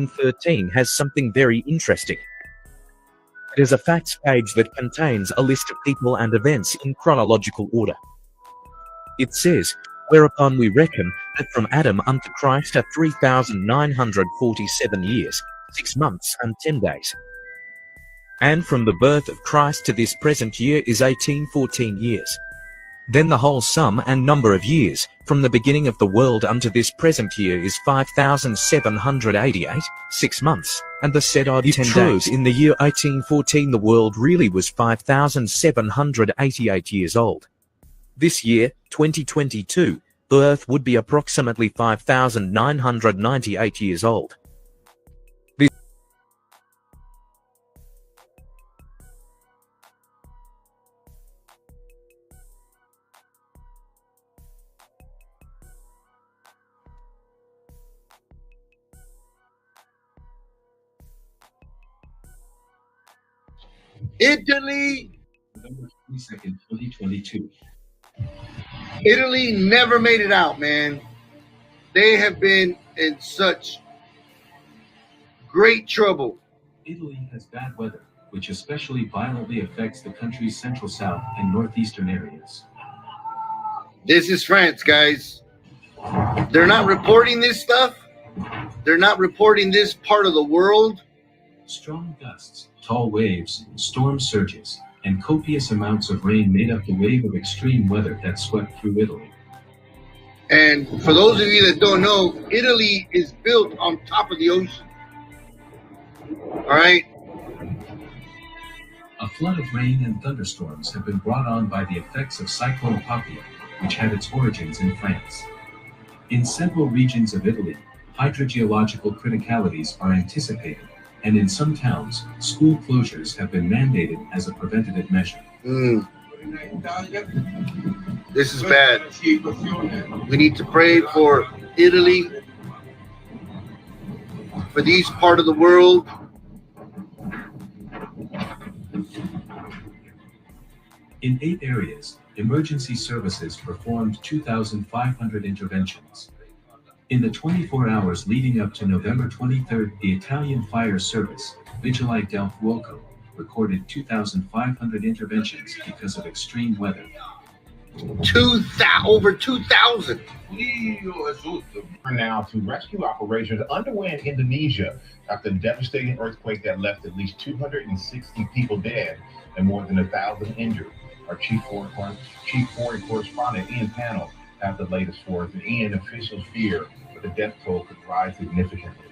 13 has something very interesting. It is a facts page that contains a list of people and events in chronological order. It says, whereupon we reckon that from Adam unto Christ are 3,947 years, 6 months and 10 days. And from the birth of Christ to this present year is 1814 years. Then the whole sum and number of years, from the beginning of the world unto this present year is 5,788, 6 months, and the said odd 10 days. In the year 1814 the world really was 5,788 years old. This year, 2022, the Earth would be approximately 5,998 years old. Italy, November 22nd, 2022. Italy never made it out, man. They have been in such great trouble. Italy has bad weather, which especially violently affects the country's central south and northeastern areas. This is France, guys. They're not reporting this stuff. They're not reporting this part of the world. Strong gusts, tall waves, storm surges, and copious amounts of rain made up the wave of extreme weather that swept through Italy. And for those of you that don't know, Italy is built on top of the ocean. All right? A flood of rain and thunderstorms have been brought on by the effects of Cyclone Poppy, which had its origins in France. In several regions of Italy, hydrogeological criticalities are anticipated, and in some towns, school closures have been mandated as a preventative measure. This is bad. We need to pray for Italy, for these part of the world. In 8 areas, emergency services performed 2,500 interventions. In the 24 hours leading up to November 23rd, the Italian Fire Service, Vigili del Fuoco, recorded 2,500 interventions because of extreme weather. Over 2,000. Now to rescue operations underway in Indonesia after the devastating earthquake that left at least 260 people dead and more than 1,000 injured. Our Chief Foreign Correspondent Ian Panel have the latest for us. And Ian, officials fear that the death toll could rise significantly.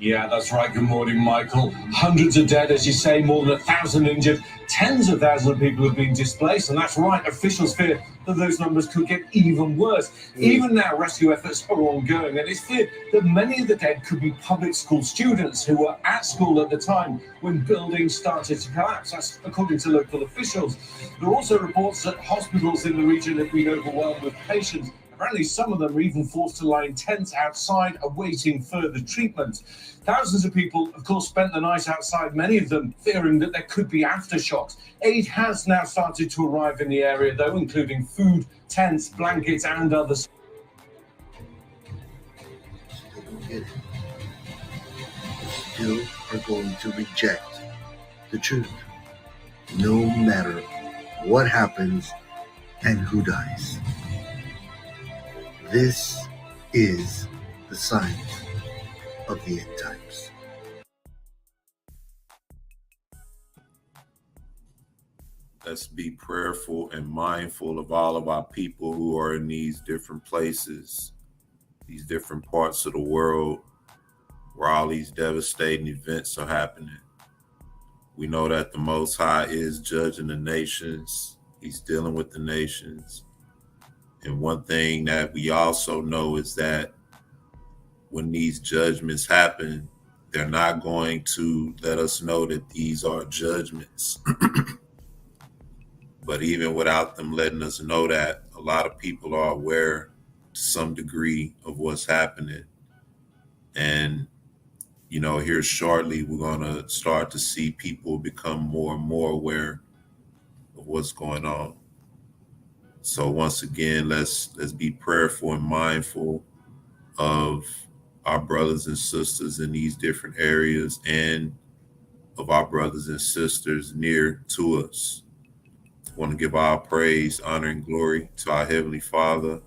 Yeah, that's right. Good morning, Michael. Hundreds are dead, as you say, more than 1,000 injured. Tens of thousands of people have been displaced, and that's right. Officials fear that those numbers could get even worse. Even now, rescue efforts are ongoing, and it's feared that many of the dead could be public school students who were at school at the time when buildings started to collapse. That's according to local officials. There are also reports that hospitals in the region have been overwhelmed with patients. Apparently, some of them are even forced to lie in tents outside awaiting further treatment. Thousands of people, of course, spent the night outside, many of them fearing that there could be aftershocks. Aid has now started to arrive in the area, though, including food, tents, blankets, and others. Still are going to reject the truth, no matter what happens and who dies. This is the signs of the end times. Let's be prayerful and mindful of all of our people who are in these different places, these different parts of the world where all these devastating events are happening. We know that the Most High is judging the nations. He's dealing with the nations. And one thing that we also know is that when these judgments happen, they're not going to let us know that these are judgments. But even without them letting us know that, a lot of people are aware to some degree of what's happening. And, you know, here shortly, we're going to start to see people become more and more aware of what's going on. So once again, let's be prayerful and mindful of our brothers and sisters in these different areas and of our brothers and sisters near to us. I want to give our praise, honor, and glory to our Heavenly Father,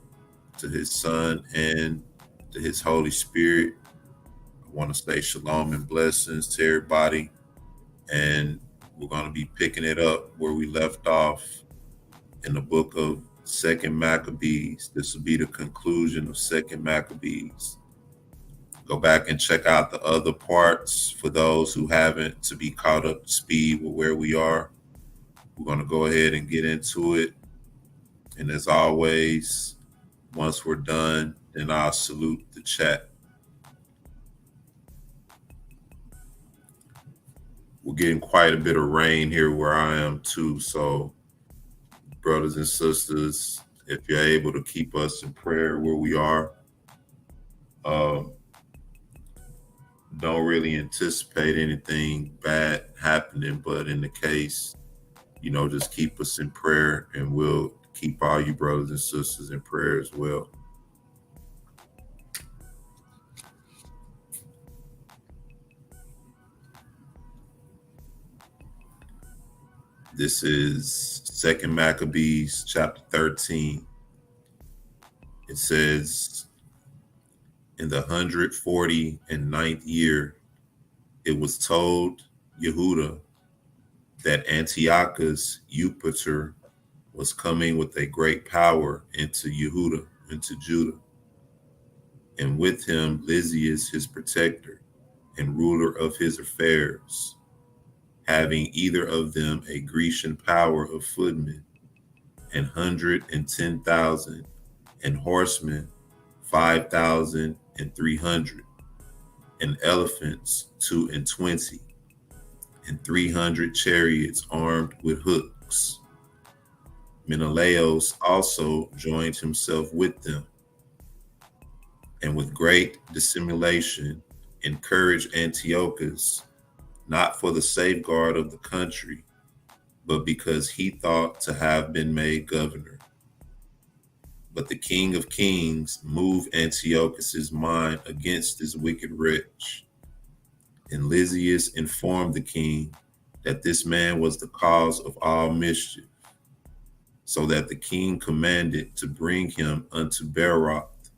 to His Son, and to His Holy Spirit. I want to say shalom and blessings to everybody. And we're going to be picking it up where we left off in the book of Second Maccabees. This will be the conclusion of Second Maccabees. Go back and check out the other parts for those who haven't, to be caught up to speed with where we are. We're going to go ahead and get into it. And as always, once we're done, then I'll salute the chat. We're getting quite a bit of rain here where I am too. So, brothers and sisters, if you're able to keep us in prayer where we are, don't really anticipate anything bad happening, but in the case, just keep us in prayer, and we'll keep all you brothers and sisters in prayer as well. This is Second Maccabees chapter 13. It says, in the 149th year, it was told Yehuda that Antiochus Eupator was coming with a great power into Judah, and with him Lysias his protector and ruler of his affairs, having either of them a Grecian power of footmen, 110,000, and horsemen 5,300, and elephants 22, and 300 chariots armed with hooks. Menelaus also joined himself with them, and with great dissimulation encouraged Antiochus, not for the safeguard of the country, but because he thought to have been made governor. But the King of Kings moved Antiochus's mind against this wicked wretch. And Lysias informed the king that this man was the cause of all mischief, so that the king commanded to bring him unto Beroth,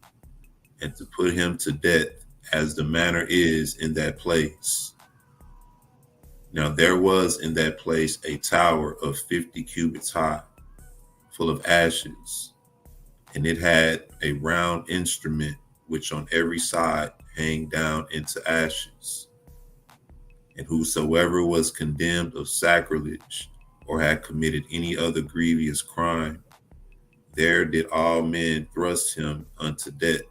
and to put him to death, as the manner is in that place. Now there was in that place a tower of 50 cubits high, full of ashes, and it had a round instrument which on every side hang down into ashes. And whosoever was condemned of sacrilege, or had committed any other grievous crime, there did all men thrust him unto death.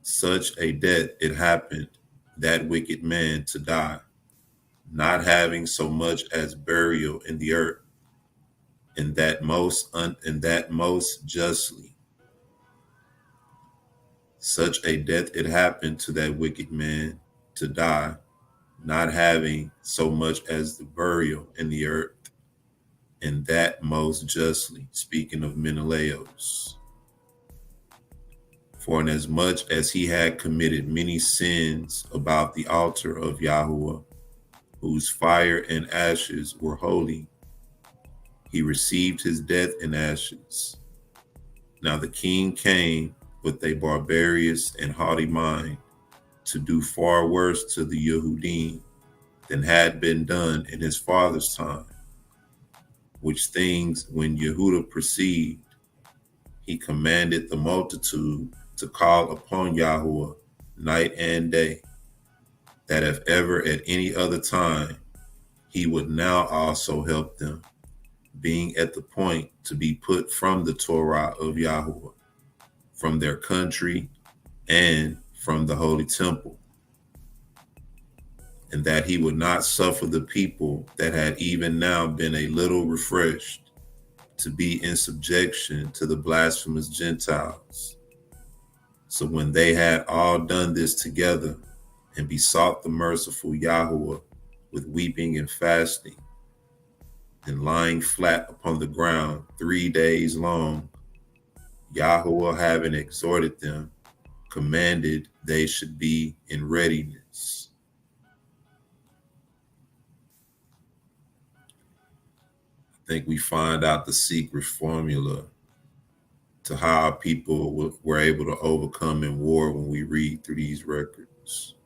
Such a death it happened that wicked man to die, not having so much as burial in the earth, and that most justly. Such a death it happened to that wicked man to die, not having so much as the burial in the earth, and that most justly, speaking of Menelaus. For inasmuch as he had committed many sins about the altar of Yahuwah, whose fire and ashes were holy, he received his death in ashes. Now the king came with a barbarous and haughty mind to do far worse to the Yehudim than had been done in his father's time, which things when Yehuda perceived, he commanded the multitude to call upon Yahuwah night and day, that if ever at any other time, he would now also help them, being at the point to be put from the Torah of Yahuwah, from their country, and from the holy temple, and that he would not suffer the people that had even now been a little refreshed to be in subjection to the blasphemous Gentiles. So when they had all done this together and besought the merciful Yahuwah with weeping and fasting, and lying flat upon the ground 3 days long, Yahuwah, having exhorted them, commanded they should be in readiness. I think we find out the secret formula to how people were able to overcome in war when we read through these records.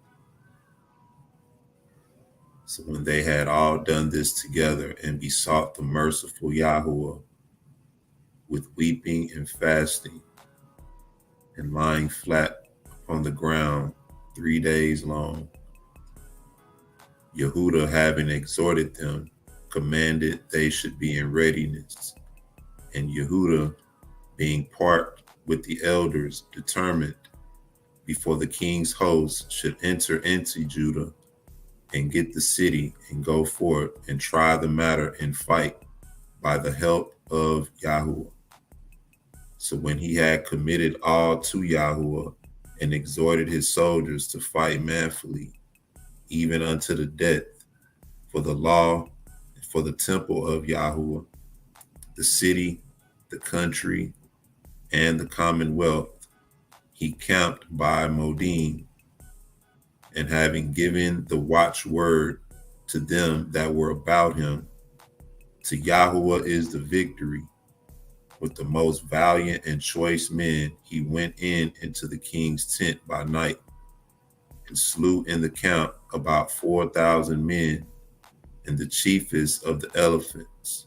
So when they had all done this together and besought the merciful Yahuwah with weeping and fasting, and lying flat upon the ground 3 days long. Yehuda, having exhorted them, commanded they should be in readiness. And Yehuda, being part with the elders, determined before the king's host should enter into Judah and get the city and go forth and try the matter and fight by the help of Yahuwah. So when he had committed all to Yahuwah and exhorted his soldiers to fight manfully, even unto the death, for the law, for the temple of Yahuwah, the city, the country, and the commonwealth, he camped by Modim, and having given the watchword to them that were about him, to Yahuwah is the victory. With the most valiant and choice men, he went into the king's tent by night, and slew in the camp about 4,000 men, and the chiefest of the elephants,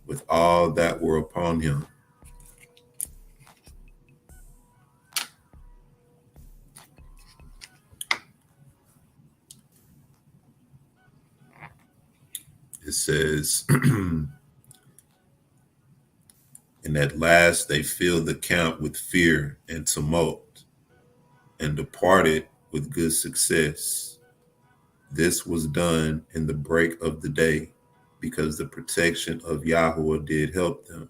with all that were upon him. It says, and at last they filled the camp with fear and tumult, and departed with good success. This was done in the break of the day, because the protection of Yahuwah did help them.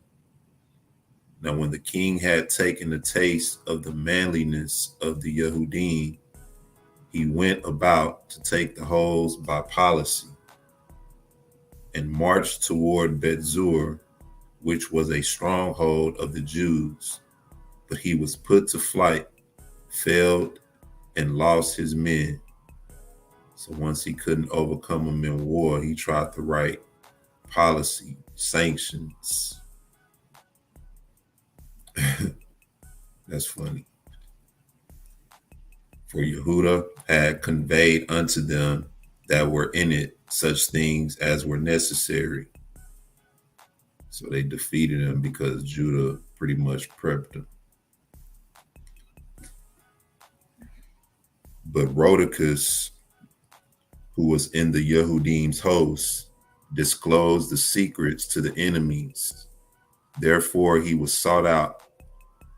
Now when the king had taken a taste of the manliness of the Yehudim, he went about to take the holes by policy, and marched toward Bet-zur, which was a stronghold of the Jews. But he was put to flight, failed, and lost his men. So once he couldn't overcome them in war, he tried to write policy, sanctions. That's funny. For Yehuda had conveyed unto them that were in it such things as were necessary. So they defeated him because Judah pretty much prepped him. But Rhodicus, who was in the Yehudim's host, disclosed the secrets to the enemies. Therefore he was sought out,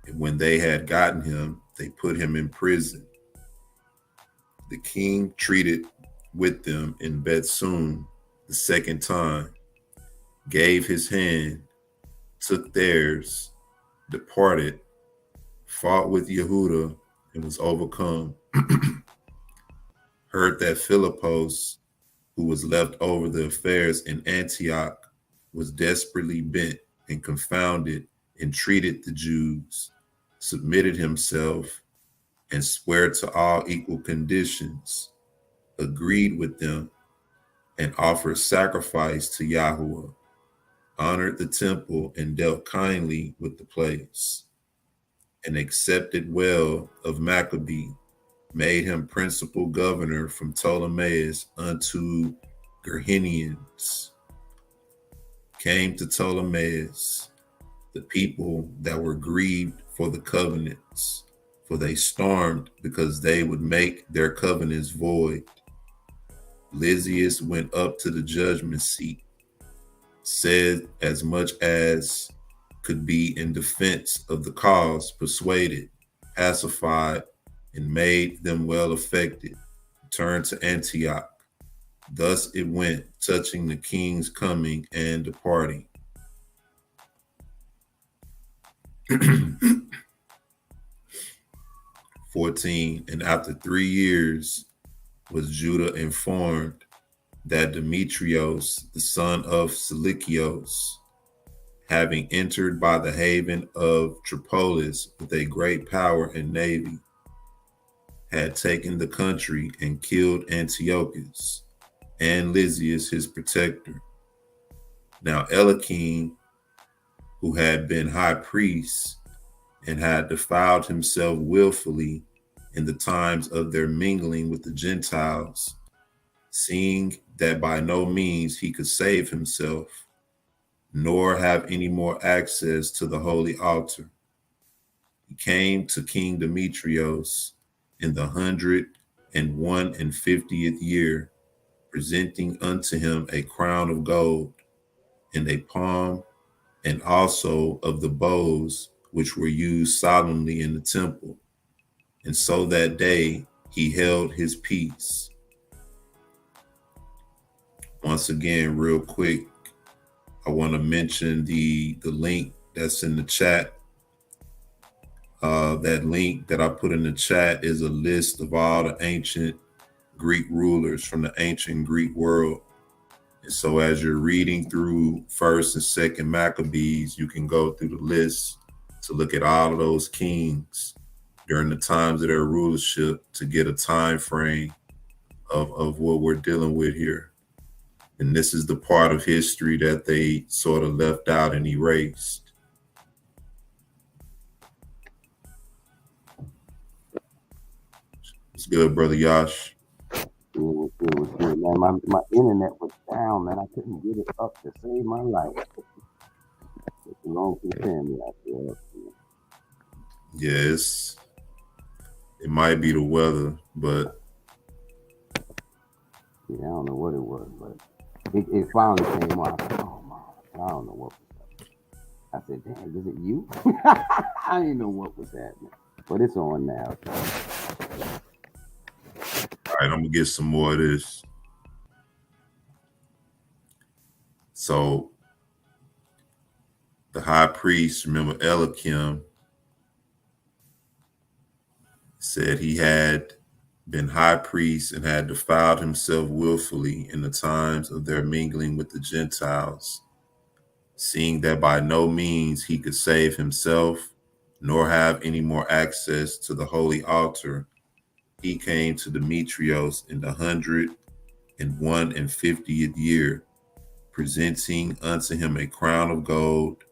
and when they had gotten him, they put him in prison. The king treated with them in Bethsum the second time, gave his hand, took theirs, departed, fought with Yehuda, and was overcome. Heard that Philippos, who was left over the affairs in Antioch, was desperately bent and confounded, and treated the Jews, submitted himself, and swore to all equal conditions, agreed with them, and offered sacrifice to Yahuwah, honored the temple, and dealt kindly with the place, and accepted well of Maccabee, made him principal governor from Ptolemais unto Gerhenians. Came to Ptolemais the people that were grieved for the covenants, for they stormed because they would make their covenants void. Lysias went up to the judgment seat, said as much as could be in defense of the cause, persuaded, pacified, and made them well affected, turned to Antioch. Thus it went, touching the king's coming and departing. 14. And after 3 years was Judah informed that Demetrios, the son of Silikios, having entered by the haven of Tripolis with a great power and navy, had taken the country and killed Antiochus and Lysias his protector. Now Eliakim, who had been high priest and had defiled himself willfully in the times of their mingling with the Gentiles, seeing that by no means he could save himself, nor have any more access to the holy altar. He came to King Demetrios in the 151st year, presenting unto him a crown of gold and a palm, and also of the bows which were used solemnly in the temple. And so that day he held his peace. Once again, real quick, I want to mention the link that's in the chat. That link that I put in the chat is a list of all the ancient Greek rulers from the ancient Greek world. And so as you're reading through 1st and 2nd Maccabees, you can go through the list to look at all of those kings during the times of their rulership to get a time frame of what we're dealing with here. And this is the part of history that they sort of left out and erased. It's good, Brother Yash. It was good, man. My internet was down, man. I couldn't get it up to save my life. It's a long family out there. Yes, it might be the weather, but yeah, I don't know what it was, but it finally came on. I said, oh my, I don't know what was happening. I said, damn, is it you? I didn't know what was happening, but it's on now. All right, I'm gonna get some more of this. So the high priest, remember Eliakim, said he had been high priest and had defiled himself willfully in the times of their mingling with the Gentiles, seeing that by no means he could save himself, nor have any more access to the holy altar. He came to Demetrios in the 151st year, presenting unto him a crown of gold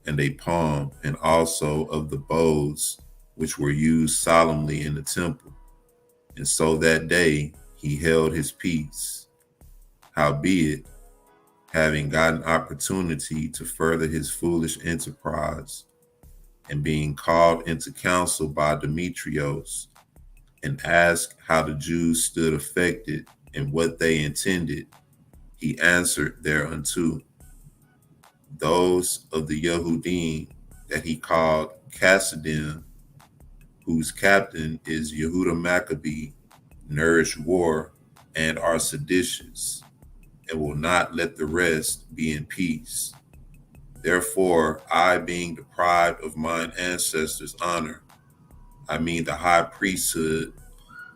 and a palm, and also of the bows which were used solemnly in the temple. And so that day he held his peace. Howbeit, having gotten opportunity to further his foolish enterprise, and being called into council by Demetrios, and asked how the Jews stood affected and what they intended, he answered thereunto, those of the Yehudim that he called Chassidim, whose captain is Yehuda Maccabee, nourish war and are seditious, and will not let the rest be in peace. Therefore, I, being deprived of mine ancestors' honor, I mean the high priesthood,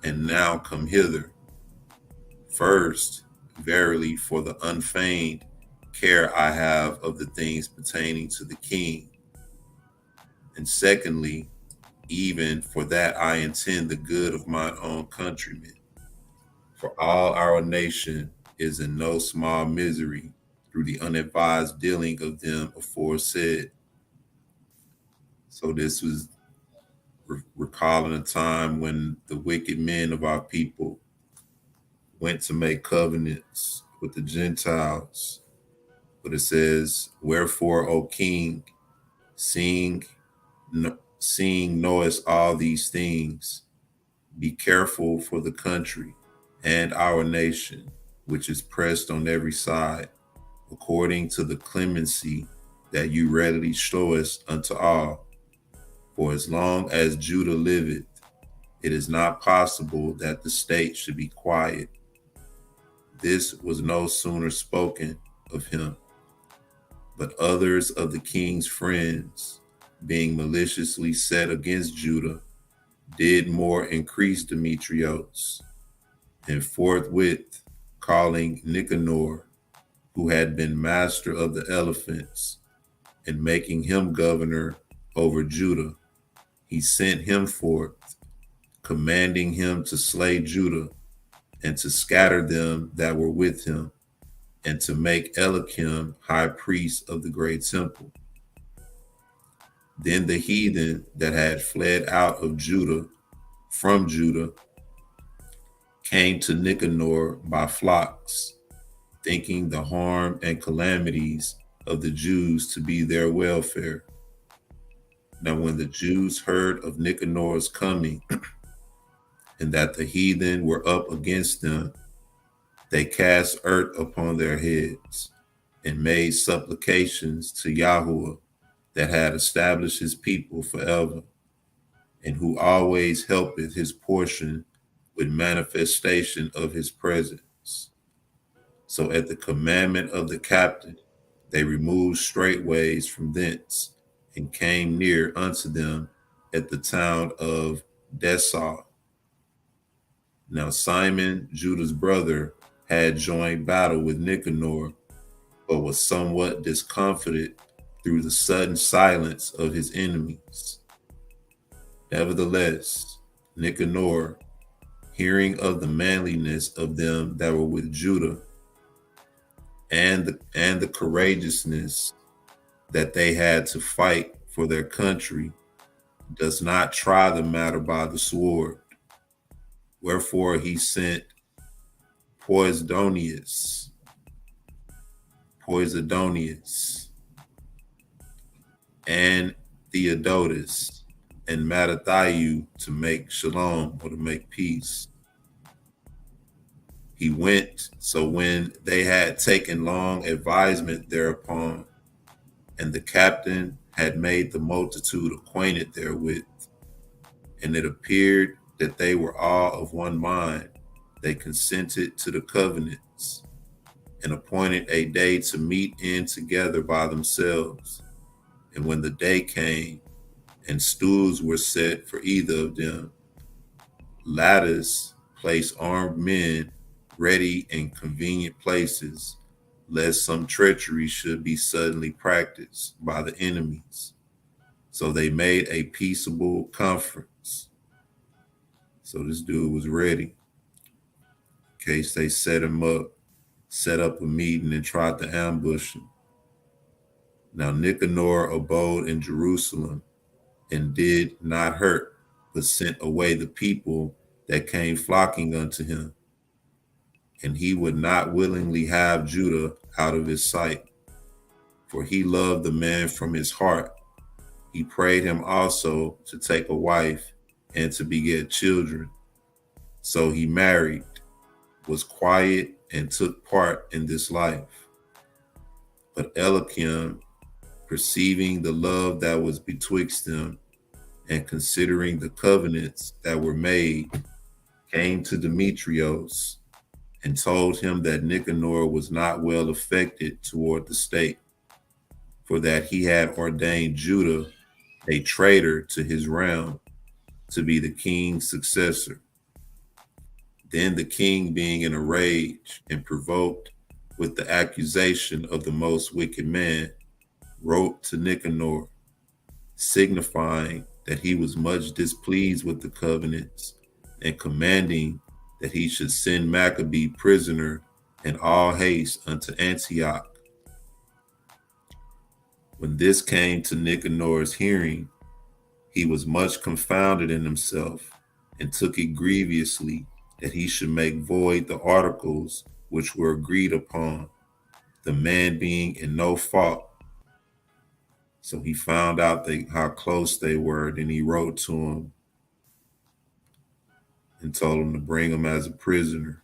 and now come hither. First, verily, for the unfeigned care I have of the things pertaining to the king. And secondly, even for that I intend the good of mine own countrymen. For all our nation is in no small misery through the unadvised dealing of them aforesaid. So this was recalling a time when the wicked men of our people went to make covenants with the Gentiles. But it says, wherefore, O king, seeing knowest all these things, be careful for the country and our nation, which is pressed on every side, according to the clemency that you readily showest unto all. For as long as Judah liveth, it is not possible that the state should be quiet. This was no sooner spoken of him, but others of the king's friends, being maliciously set against Judah, did more increase Demetrios, and forthwith calling Nicanor, who had been master of the elephants, and making him governor over Judah, he sent him forth, commanding him to slay Judah, and to scatter them that were with him, and to make Eliakim high priest of the great temple. Then the heathen that had fled out of Judah, from Judah, came to Nicanor by flocks, thinking the harm and calamities of the Jews to be their welfare. Now when the Jews heard of Nicanor's coming, and that the heathen were up against them, they cast earth upon their heads, and made supplications to Yahuwah that had established his people forever, and who always helpeth his portion with manifestation of his presence. So at the commandment of the captain, they removed straightways from thence, and came near unto them at the town of Desar. Now Simon, Judah's brother, had joined battle with Nicanor, but was somewhat discomfited through the sudden silence of his enemies. Nevertheless, Nicanor, hearing of the manliness of them that were with Judah, and the courageousness that they had to fight for their country, does not try the matter by the sword. Wherefore he sent Posidonius, and Theodotus, and Mattathiu to make shalom, or to make peace. He went, so when they had taken long advisement thereupon, and the captain had made the multitude acquainted therewith, and it appeared that they were all of one mind, they consented to the covenants, and appointed a day to meet in together by themselves. And when the day came, and stools were set for either of them, ladders placed armed men ready in convenient places, lest some treachery should be suddenly practiced by the enemies. So they made a peaceable conference. So this dude was ready in case they set up a meeting and tried to ambush him. Now Nicanor abode in Jerusalem, and did not hurt, but sent away the people that came flocking unto him. And he would not willingly have Judah out of his sight, for he loved the man from his heart. He prayed him also to take a wife and to beget children. So he married, was quiet, and took part in this life. But Eliakim, perceiving the love that was betwixt them, and considering the covenants that were made, came to Demetrios, and told him that Nicanor was not well affected toward the state, for that he had ordained Judah, a traitor to his realm, to be the king's successor. Then the king, being in a rage and provoked with the accusation of the most wicked man, wrote to Nicanor, signifying that he was much displeased with the covenants, and commanding that he should send Maccabee prisoner in all haste unto Antioch. When this came to Nicanor's hearing, he was much confounded in himself, and took it grievously that he should make void the articles which were agreed upon, the man being in no fault. So he found out how close they were. Then he wrote to him and told him to bring him as a prisoner.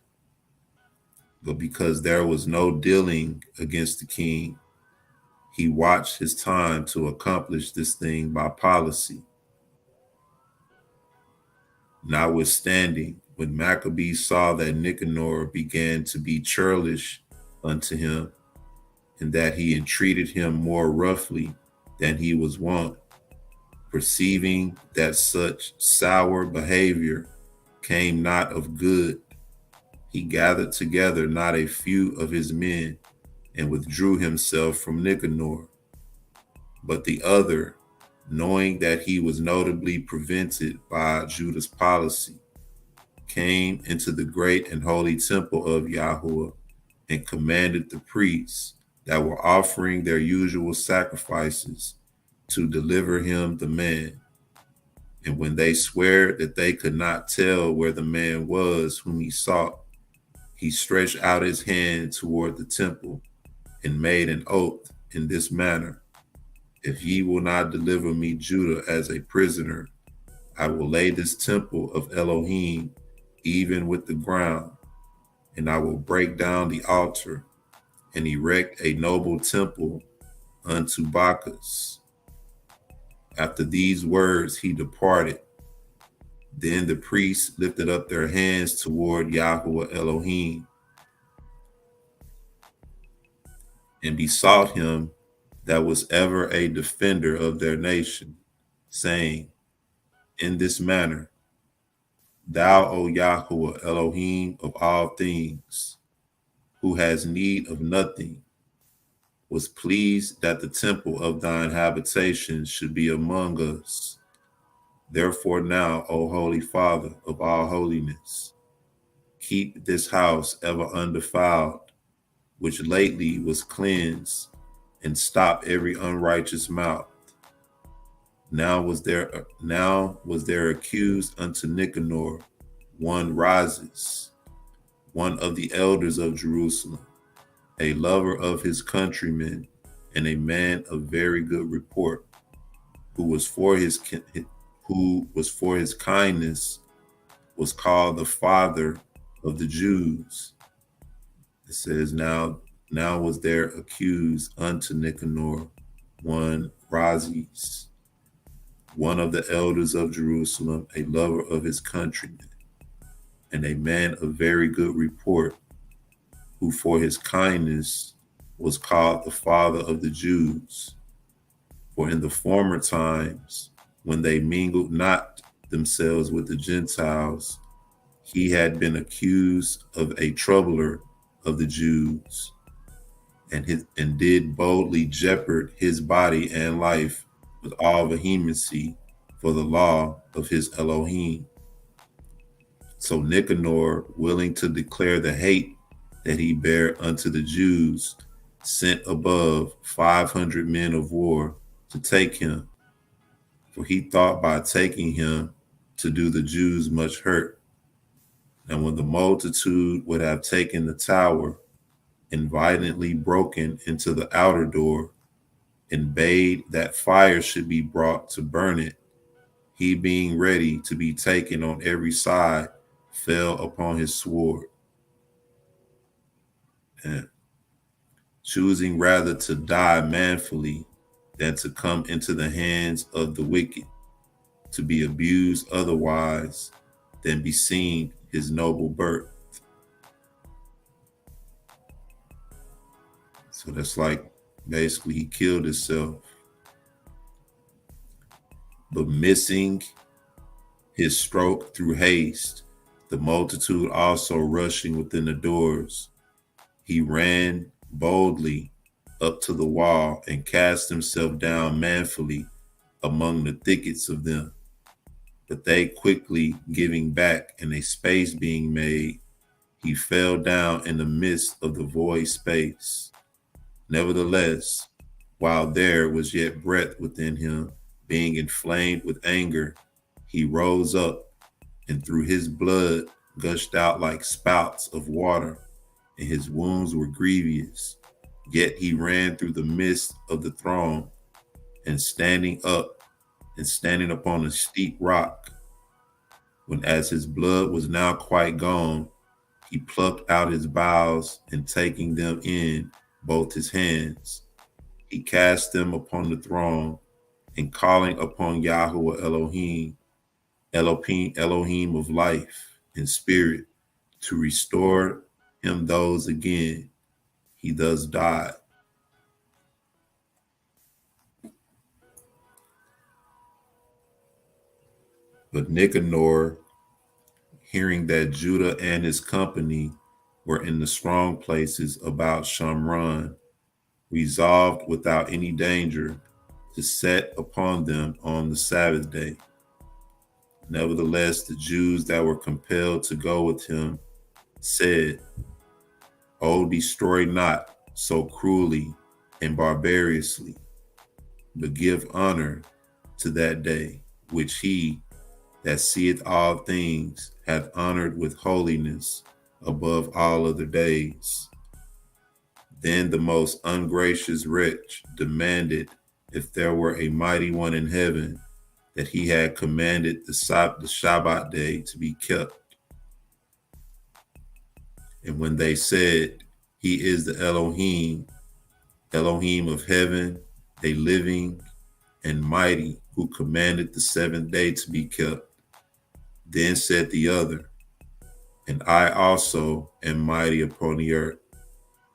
But because there was no dealing against the king, he watched his time to accomplish this thing by policy. Notwithstanding, when Maccabees saw that Nicanor began to be churlish unto him, and that he entreated him more roughly than he was wont, perceiving that such sour behavior came not of good, he gathered together not a few of his men, and withdrew himself from Nicanor. But the other, knowing that he was notably prevented by Judah's policy, came into the great and holy temple of Yahuwah, and commanded the priests that were offering their usual sacrifices to deliver him the man. And when they swore that they could not tell where the man was whom he sought, he stretched out his hand toward the temple, and made an oath in this manner, if ye will not deliver me Judah as a prisoner, I will lay this temple of Elohim even with the ground, and I will break down the altar and erect a noble temple unto Bacchus. After these words he departed. Then the priests lifted up their hands toward Yahweh Elohim and besought him that was ever a defender of their nation, saying, in this manner, Thou, O Yahweh Elohim of all things, who has need of nothing, was pleased that the temple of thine habitation should be among us. Therefore now, O Holy Father of all holiness, keep this house ever undefiled, which lately was cleansed, and stop every unrighteous mouth. Now was there accused unto Nicanor one Razis, one of the elders of Jerusalem, a lover of his countrymen, and a man of very good report, who was for his kindness, was called the father of the Jews. It says, now was there accused unto Nicanor one Razis, one of the elders of Jerusalem, a lover of his countrymen, and a man of very good report, who for his kindness was called the father of the Jews. For in the former times, when they mingled not themselves with the Gentiles, he had been accused of a troubler of the Jews, and did boldly jeopard his body and life with all vehemency for the law of his Elohim. So Nicanor, willing to declare the hate that he bare unto the Jews, sent above 500 men of war to take him, for he thought by taking him to do the Jews much hurt. And when the multitude would have taken the tower, and violently broken into the outer door, and bade that fire should be brought to burn it, he being ready to be taken on every side, fell upon his sword, and choosing rather to die manfully than to come into the hands of the wicked, to be abused otherwise than beseemed his noble birth. So that's like basically he killed himself. But missing his stroke through haste, the multitude also rushing within the doors, he ran boldly up to the wall and cast himself down manfully among the thickets of them. But they quickly giving back, and a space being made, he fell down in the midst of the void space. Nevertheless, while there was yet breath within him, being inflamed with anger, he rose up, and through his blood gushed out like spouts of water, and his wounds were grievous. Yet he ran through the midst of the throng, and standing upon a steep rock, when as his blood was now quite gone, he plucked out his bowels, and taking them in both his hands, he cast them upon the throne, and calling upon Yahweh Elohim of life and spirit, to restore him those again, he thus died. But Nicanor, hearing that Judah and his company were in the strong places about Shamron, resolved without any danger to set upon them on the Sabbath day. Nevertheless, the Jews that were compelled to go with him said, O destroy not so cruelly and barbarously, but give honor to that day, which he that seeth all things hath honored with holiness above all other days. Then the most ungracious wretch demanded if there were a mighty one in heaven, that he had commanded the Shabbat day to be kept. And when they said, he is the Elohim of heaven, a living and mighty, who commanded the seventh day to be kept, then said the other, and I also am mighty upon the earth,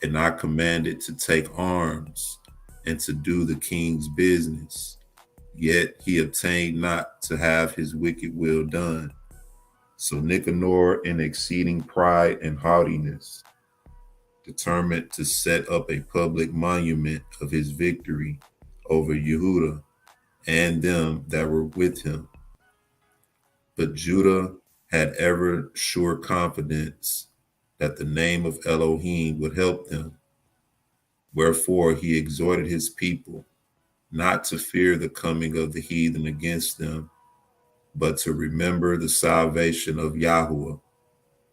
and I commanded to take arms and to do the king's business. Yet he obtained not to have his wicked will done. So Nicanor, in exceeding pride and haughtiness, determined to set up a public monument of his victory over Yehuda and them that were with him. But Judah had ever sure confidence that the name of Elohim would help them. Wherefore he exhorted his people not to fear the coming of the heathen against them, but to remember the salvation of Yahuwah,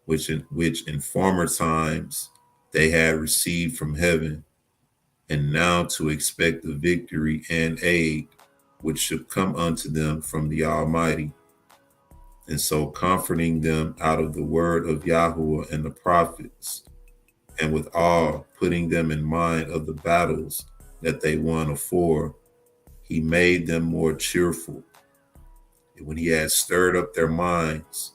which in former times they had received from heaven, and now to expect the victory and aid which should come unto them from the Almighty. And so comforting them out of the word of Yahuwah and the prophets, and withal putting them in mind of the battles that they won afore, he made them more cheerful. And when he had stirred up their minds,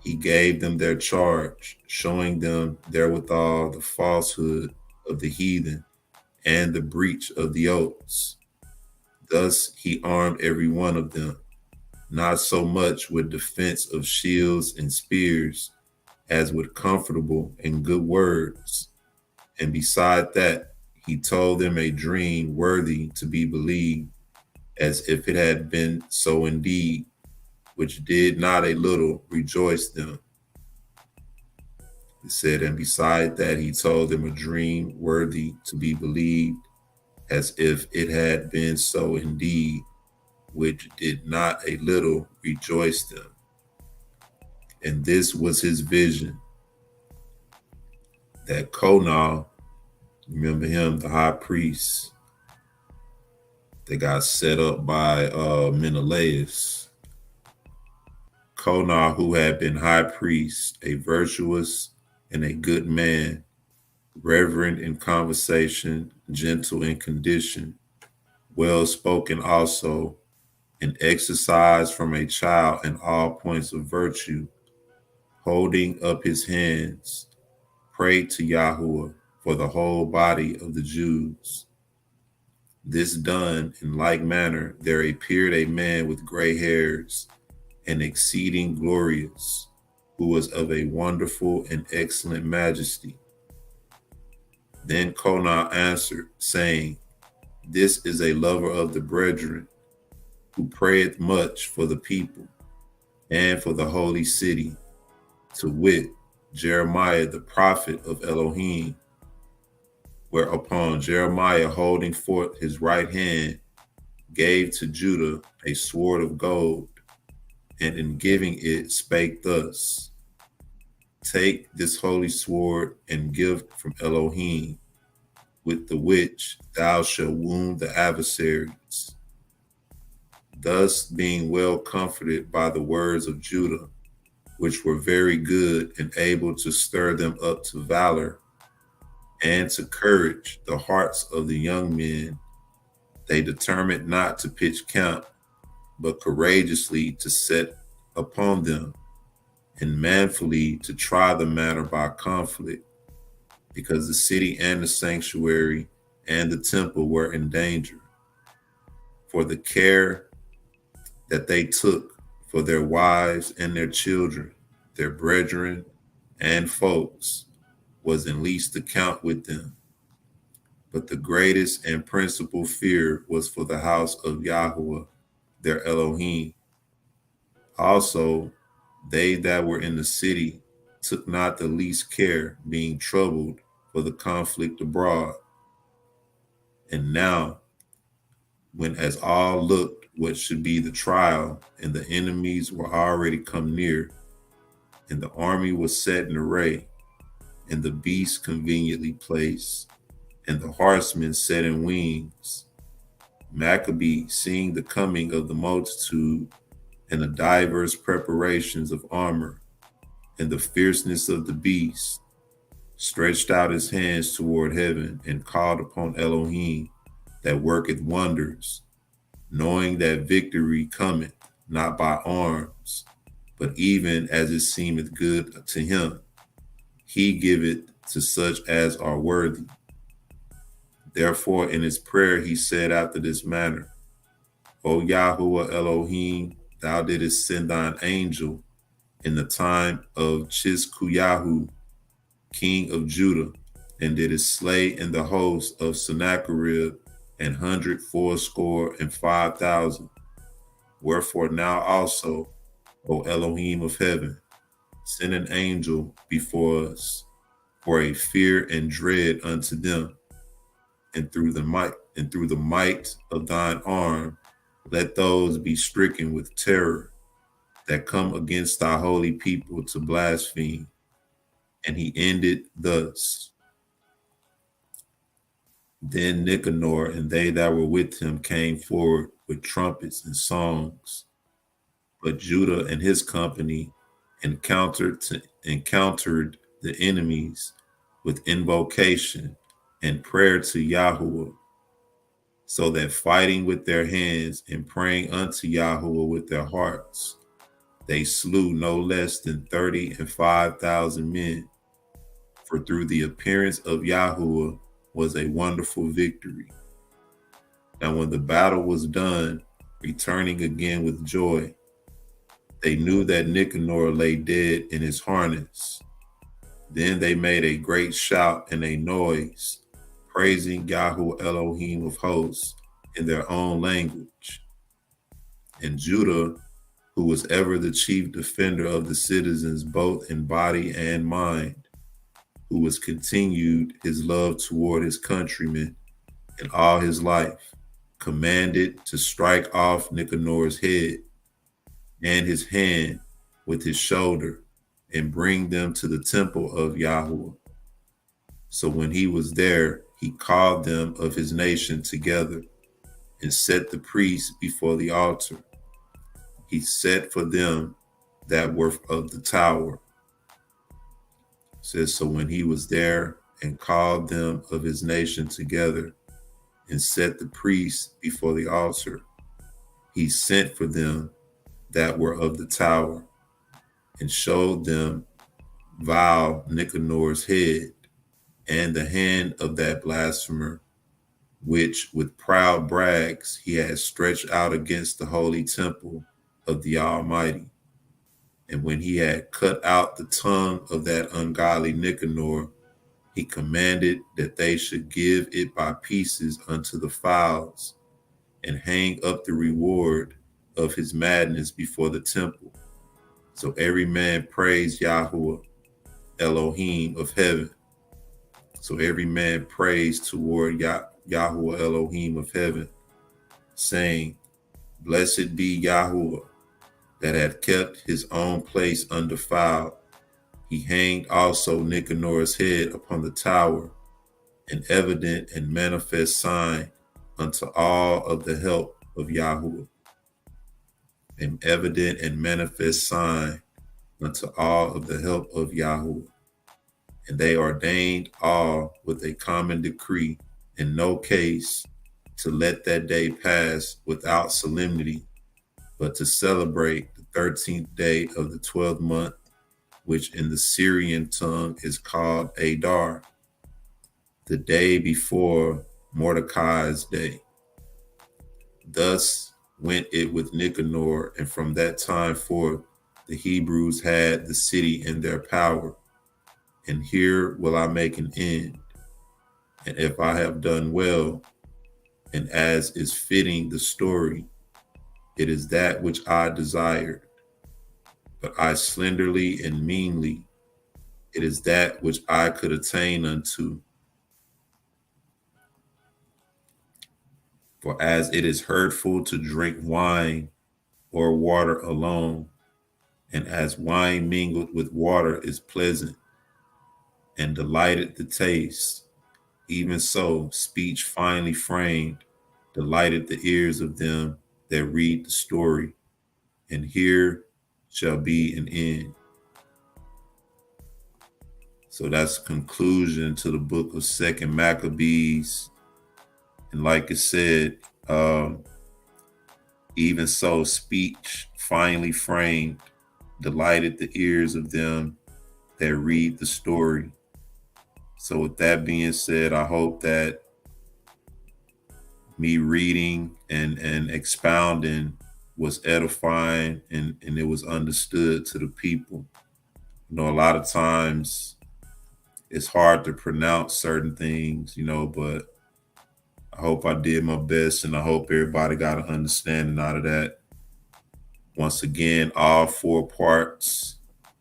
he gave them their charge, showing them therewithal the falsehood of the heathen and the breach of the oaths. Thus he armed every one of them, not so much with defense of shields and spears, as with comfortable and good words. And beside that, he told them a dream worthy to be believed, as if it had been so indeed, which did not a little rejoice them. It said, and beside that, he told them a dream worthy to be believed, as if it had been so indeed, which did not a little rejoice them. And this was his vision, that Konal, remember him, the high priest, that got set up by Menelaus. Konal, who had been high priest, a virtuous and a good man, reverent in conversation, gentle in condition, well spoken also, and exercised from a child in all points of virtue, holding up his hands, prayed to Yahuwah for the whole body of the Jews. This done, in like manner, there appeared a man with gray hairs and exceeding glorious, who was of a wonderful and excellent majesty. Then Konal answered, saying, this is a lover of the brethren, who prayeth much for the people and for the holy city, to wit, Jeremiah the prophet of Elohim. Whereupon Jeremiah, holding forth his right hand, gave to Judah a sword of gold, and in giving it spake thus, take this holy sword and gift from Elohim, with the which thou shalt wound the adversaries. Thus being well comforted by the words of Judah, which were very good and able to stir them up to valor and to courage the hearts of the young men, they determined not to pitch camp, but courageously to set upon them, and manfully to try the matter by conflict, because the city and the sanctuary and the temple were in danger. For the care that they took for their wives and their children, their brethren and folks, was in least account with them. But the greatest and principal fear was for the house of Yahuwah, their Elohim. Also, they that were in the city took not the least care, being troubled for the conflict abroad. And now, when as all looked what should be the trial, and the enemies were already come near, and the army was set in array, and the beasts conveniently placed, and the horsemen set in wings. Maccabees, seeing the coming of the multitude and the diverse preparations of armor and the fierceness of the beast, stretched out his hands toward heaven and called upon Elohim that worketh wonders, knowing that victory cometh not by arms, but even as it seemeth good to him. He giveth to such as are worthy. Therefore in his prayer he said after this manner, O Yahuwah Elohim, thou didst send thine angel in the time of Chizkiyahu, king of Judah, and didst slay in the host of Sennacherib 184,500. Wherefore now also, O Elohim of heaven, send an angel before us for a fear and dread unto them, and through the might of thine arm, let those be stricken with terror that come against thy holy people to blaspheme. And he ended thus. Then Nicanor and they that were with him came forward with trumpets and songs. But Judah and his company encountered the enemies with invocation and prayer to Yahuwah, so that fighting with their hands and praying unto Yahuwah with their hearts, they slew no less than 35,000 men. For through the appearance of Yahuwah was a wonderful victory. Now when the battle was done, returning again with joy, they knew that Nicanor lay dead in his harness. Then they made a great shout and a noise, praising Yahuwah Elohim of hosts in their own language. And Judah, who was ever the chief defender of the citizens both in body and mind, who was continued his love toward his countrymen in all his life, commanded to strike off Nicanor's head and his hand with his shoulder and bring them to the temple of Yahuwah. So when he was there, he called them of his nation together and set the priests before the altar. He set for them that were of the tower. It says, so when he was there and called them of his nation together and set the priests before the altar, he sent for them that were of the tower and showed them vile Nicanor's head and the hand of that blasphemer, which with proud brags he had stretched out against the holy temple of the Almighty. And when he had cut out the tongue of that ungodly Nicanor, he commanded that they should give it by pieces unto the fowls and hang up the reward of his madness before the temple. So every man praised Yahuwah, Elohim of heaven. So every man praised toward Yahuwah, Elohim of heaven, saying, Blessed be Yahuwah, that hath kept his own place undefiled. He hanged also Nicanor's head upon the tower, an evident and manifest sign unto all of the help of Yahuwah. An evident and manifest sign unto all of the help of Yahuwah. And they ordained all with a common decree in no case to let that day pass without solemnity, but to celebrate the 13th day of the 12th month, which in the Syrian tongue is called Adar, the day before Mordecai's day. Thus went it with Nicanor, and from that time forth the Hebrews had the city in their power. And here will I make an end. And if I have done well, and as is fitting the story, it is that which I desired. But I slenderly and meanly, it is that which I could attain unto. For as it is hurtful to drink wine or water alone, and as wine mingled with water is pleasant and delighted the taste, Even so, speech finely framed delighted the ears of them that read the story, and here shall be an end. So that's a conclusion to the book of Second Maccabees. And like it said, even so, speech finely framed delighted the ears of them that read the story. So with that being said, I hope that me reading and expounding was edifying and it was understood to the people. You know, a lot of times it's hard to pronounce certain things, you know, but I hope I did my best and I hope everybody got an understanding out of that. Once again, all 4 parts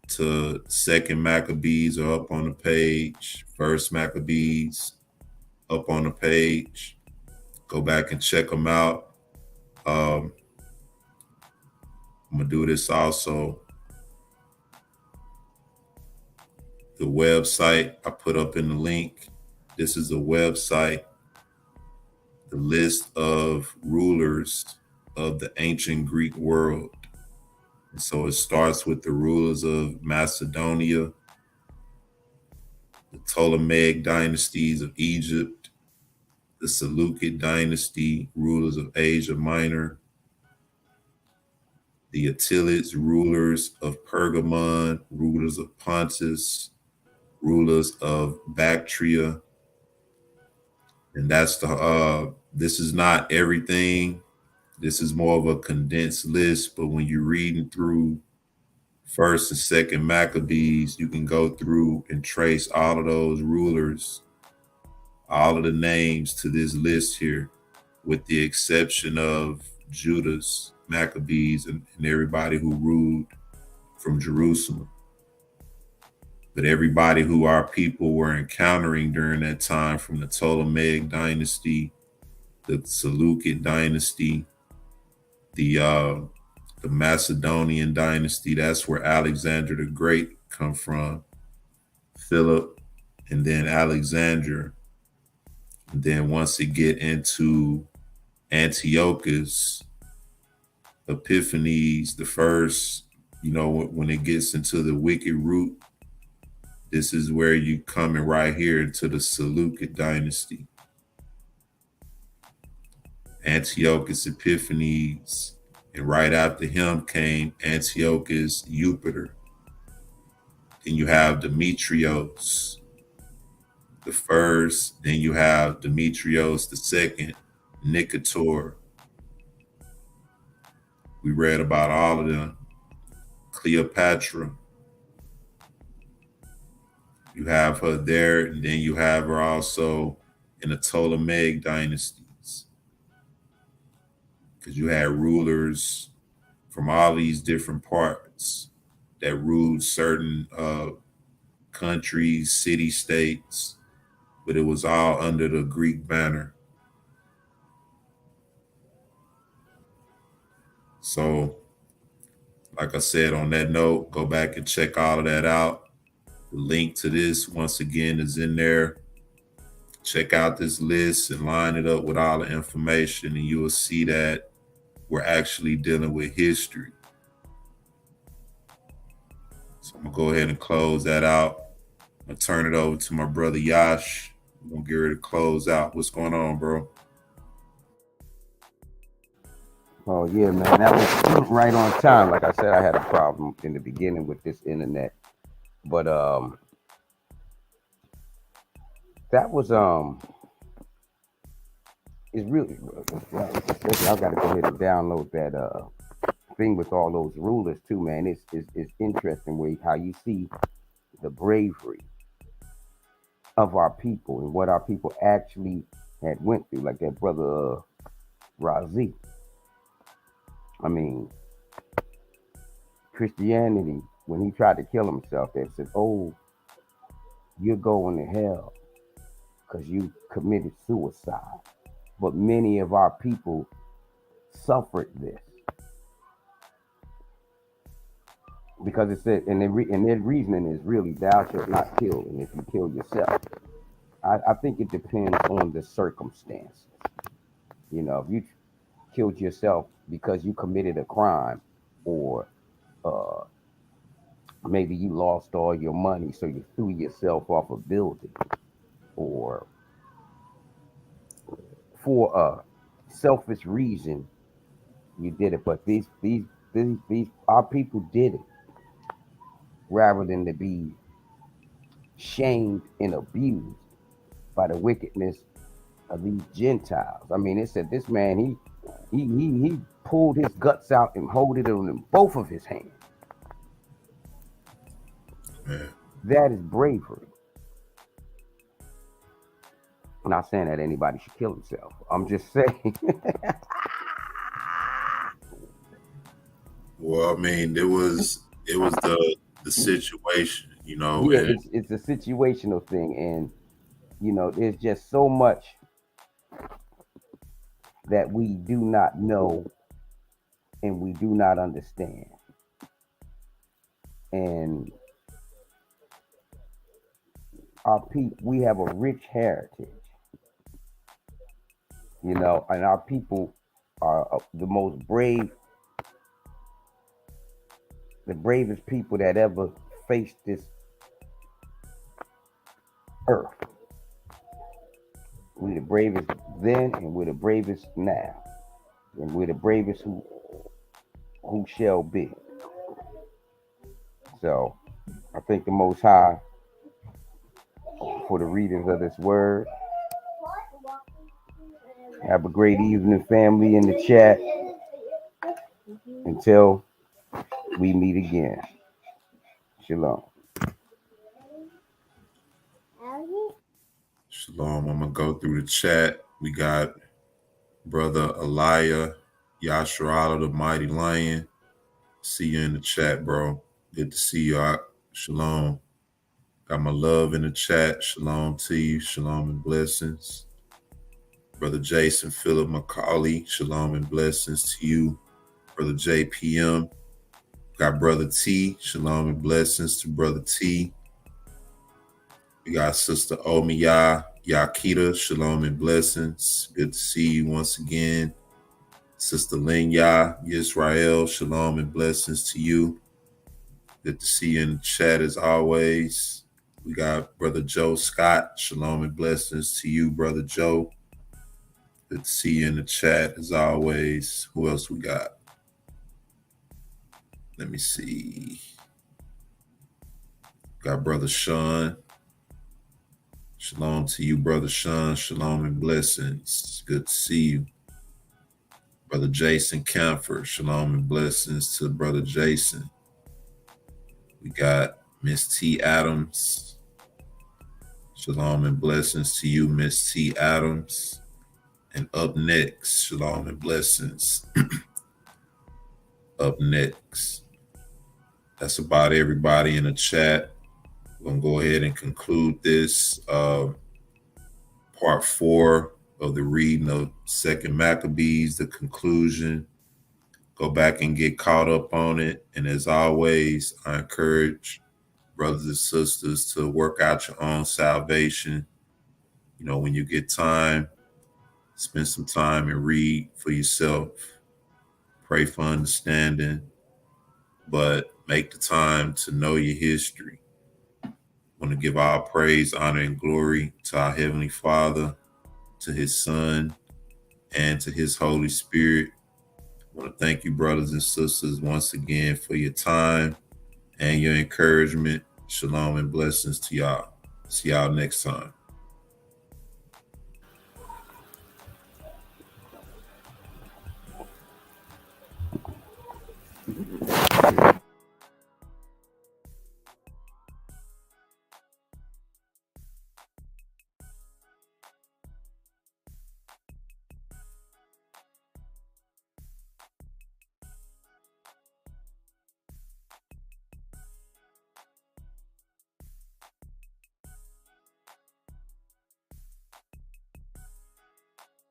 to Second Maccabees are up on the page. First Maccabees up on the page. Go back and check them out. I'm gonna do this also. The website I put up in the link. This is a website, the list of rulers of the ancient Greek world. And so it starts with the rulers of Macedonia, the Ptolemaic dynasties of Egypt, the Seleucid dynasty, rulers of Asia Minor, the Attilids, rulers of Pergamon, rulers of Pontus, rulers of Bactria. And that's this is not everything. This is more of a condensed list, but when you're reading through First and Second Maccabees, you can go through and trace all of those rulers, all of the names to this list here, with the exception of Judah's Maccabees and everybody who ruled from Jerusalem. But everybody who our people were encountering during that time, from the Ptolemaic dynasty, the Seleucid dynasty, the Macedonian dynasty, that's where Alexander the Great come from, Philip, and then Alexander. And then once it get into Antiochus, Epiphanes the first, you know, when it gets into the wicked root, this is where you coming right here into the Seleucid dynasty. Antiochus Epiphanes, and right after him came Antiochus Eupator. Then you have Demetrios the first, then you have Demetrios the second, Nicator. We read about all of them. Cleopatra. You have her there, and then you have her also in the Ptolemaic dynasties, because you had rulers from all these different parts that ruled certain countries, city-states, but it was all under the Greek banner. So, like I said, on that note, go back and check all of that out. The link to this, once again, is in there. Check out this list and line it up with all the information, and you will see that we're actually dealing with history. So I'm gonna go ahead and close that out. I'm gonna turn it over to my brother Yash. We're gonna get ready to close out. What's going on, bro? Oh yeah, man, that was right on time. Like I said, I had a problem in the beginning with this internet, but that was it's really. Especially, I got to go ahead and download that thing with all those rulers too, man. It's interesting way how you see the bravery of our people and what our people actually had went through, like that brother Razi. I mean, Christianity, when he tried to kill himself, they said, "Oh, you're going to hell because you committed suicide." But many of our people suffered this because it said, and their reasoning is really, "Thou shalt not kill, and if you kill yourself." I think it depends on the circumstances. You know, if you killed yourself because you committed a crime, or uh, maybe you lost all your money, so you threw yourself off a building, or for a selfish reason you did it. But these our people did it rather than to be shamed and abused by the wickedness of these Gentiles. I mean, it said this man he pulled his guts out and hold it in both of his hands. Man. That is bravery. I'm not saying that anybody should kill himself. I'm just saying. Well, I mean, it was the situation, you know, Yeah, and it's a situational thing, and you know, there's just so much that we do not know and we do not understand. And our people, we have a rich heritage, you know, and our people are the most brave, the bravest people that ever faced this earth. We're the bravest then, and we're the bravest now, and we're the bravest who shall be. So I thank the Most High for the readings of this word. Have a great evening, family, in the chat. Until we meet again. Shalom. Shalom. I'm gonna go through the chat. We got brother Elia Yasharala, the mighty lion. See you in the chat, bro. Good to see you out. Shalom. Got my love in the chat. Shalom to you. Shalom and blessings. Brother Jason Philip McCauley. Shalom and blessings to you. Brother JPM. Got Brother T. Shalom and blessings to Brother T. We got Sister Omiya Yakita. Shalom and blessings. Good to see you once again. Sister Linya Yisrael. Shalom and blessings to you. Good to see you in the chat as always. We got Brother Joe Scott. Shalom and blessings to you, Brother Joe. Good to see you in the chat as always. Who else we got? Let me see. Got Brother Sean. Shalom to you, Brother Sean. Shalom and blessings. Good to see you. Brother Jason Camphor. Shalom and blessings to Brother Jason. We got Miss T. Adams. Shalom and blessings to you, Miss T. Adams. And up next, shalom and blessings. Up next. That's about everybody in the chat. We're going to go ahead and conclude this part 4 of the reading of 2nd Maccabees, the conclusion. Go back and get caught up on it. And as always, I encourage brothers and sisters to work out your own salvation. You know, when you get time, spend some time and read for yourself. Pray for understanding, but make the time to know your history. I want to give all praise, honor, and glory to our Heavenly Father, to His Son, and to His Holy Spirit. I want to thank you, brothers and sisters, once again for your time and your encouragement. Shalom and blessings to y'all. See y'all next time.